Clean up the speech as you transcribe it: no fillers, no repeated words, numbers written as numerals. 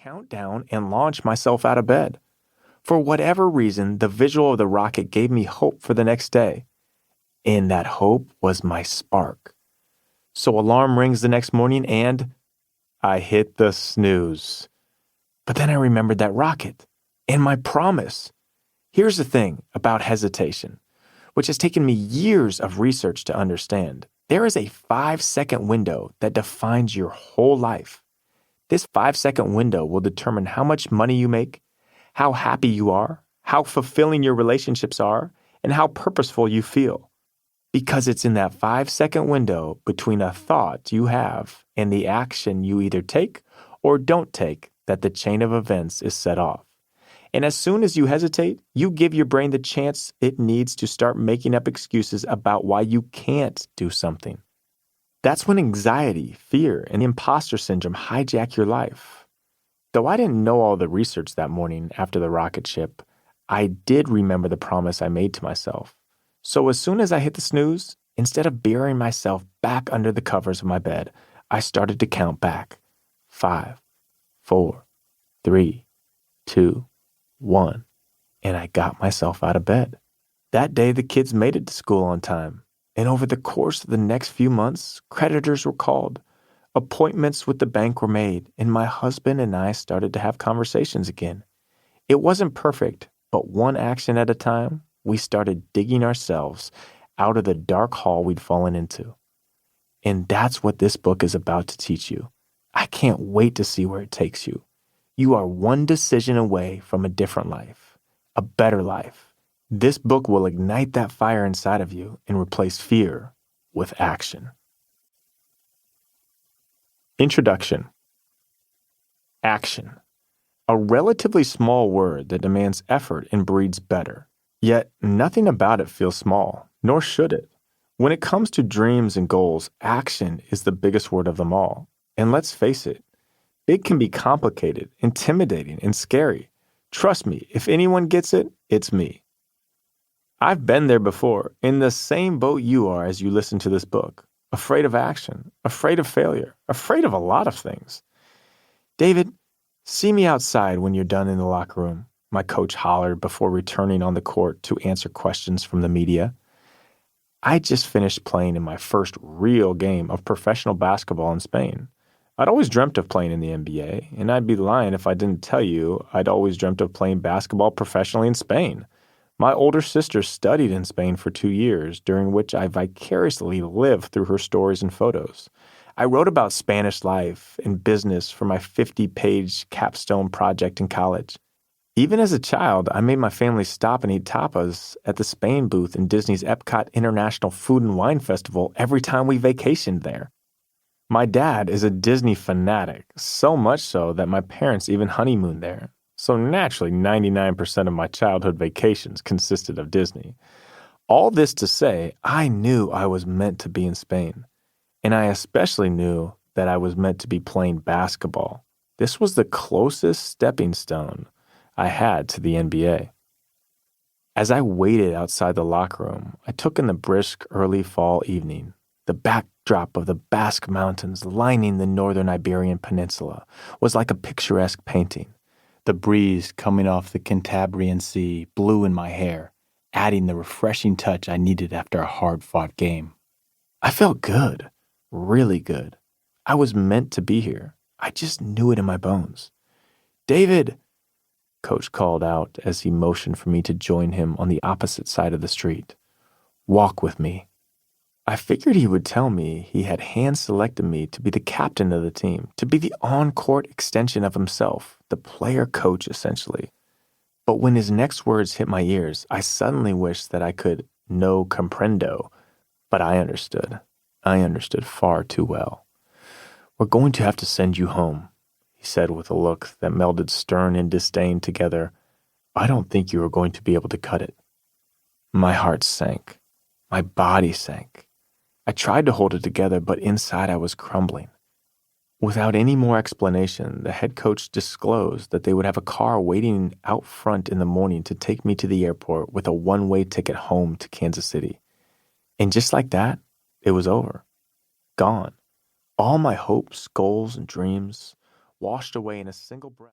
count down and launch myself out of bed. For whatever reason, the visual of the rocket gave me hope for the next day. And that hope was my spark. So alarm rings the next morning and I hit the snooze. But then I remembered that rocket and my promise. Here's the thing about hesitation, which has taken me years of research to understand. There is a 5-second window that defines your whole life. This 5-second window will determine how much money you make, how happy you are, how fulfilling your relationships are, and how purposeful you feel. Because it's in that 5-second window between a thought you have and the action you either take or don't take that the chain of events is set off. And as soon as you hesitate, you give your brain the chance it needs to start making up excuses about why you can't do something. That's when anxiety, fear, and imposter syndrome hijack your life. Though I didn't know all the research that morning after the rocket ship, I did remember the promise I made to myself. So as soon as I hit the snooze, instead of burying myself back under the covers of my bed, I started to count back. 5, 4, 3, 2, 1, and I got myself out of bed. That day, the kids made it to school on time, and over the course of the next few months, creditors were called, appointments with the bank were made, and my husband and I started to have conversations again. It wasn't perfect, but one action at a time, we started digging ourselves out of the dark hole we'd fallen into. And that's what this book is about to teach you. I can't wait to see where it takes you. You are one decision away from a different life, a better life. This book will ignite that fire inside of you and replace fear with action. Introduction. Action. A relatively small word that demands effort and breeds better. Yet nothing about it feels small, nor should it. When it comes to dreams and goals, action is the biggest word of them all. And let's face it, it can be complicated, intimidating, and scary. Trust me, if anyone gets it, it's me. I've been there before, in the same boat you are as you listen to this book. Afraid of action, afraid of failure, afraid of a lot of things. David, see me outside when you're done in the locker room, my coach hollered before returning on the court to answer questions from the media. I just finished playing in my first real game of professional basketball in Spain. I'd always dreamt of playing in the NBA, and I'd be lying if I didn't tell you I'd always dreamt of playing basketball professionally in Spain. My older sister studied in Spain for 2 years, during which I vicariously lived through her stories and photos. I wrote about Spanish life and business for my 50-page capstone project in college. Even as a child, I made my family stop and eat tapas at the Spain booth in Disney's Epcot International Food and Wine Festival every time we vacationed there. My dad is a Disney fanatic, so much so that my parents even honeymooned there. So naturally, 99% of my childhood vacations consisted of Disney. All this to say, I knew I was meant to be in Spain. And I especially knew that I was meant to be playing basketball. This was the closest stepping stone I had to the NBA. As I waited outside the locker room, I took in the brisk early fall evening. The backdrop of the Basque Mountains lining the northern Iberian Peninsula was like a picturesque painting. The breeze coming off the Cantabrian Sea blew in my hair, adding the refreshing touch I needed after a hard-fought game. I felt good, really good. I was meant to be here. I just knew it in my bones. "David," Coach called out as he motioned for me to join him on the opposite side of the street. "Walk with me." I figured he would tell me he had hand-selected me to be the captain of the team, to be the on-court extension of himself, the player-coach essentially. But when his next words hit my ears, I suddenly wished that I could no comprendo, but I understood. I understood far too well. "We're going to have to send you home," he said with a look that melded stern and disdain together. "I don't think you are going to be able to cut it." My heart sank. My body sank. I tried to hold it together, but inside I was crumbling. Without any more explanation, the head coach disclosed that they would have a car waiting out front in the morning to take me to the airport with a one-way ticket home to Kansas City. And just like that, it was over. Gone. All my hopes, goals, and dreams washed away in a single breath.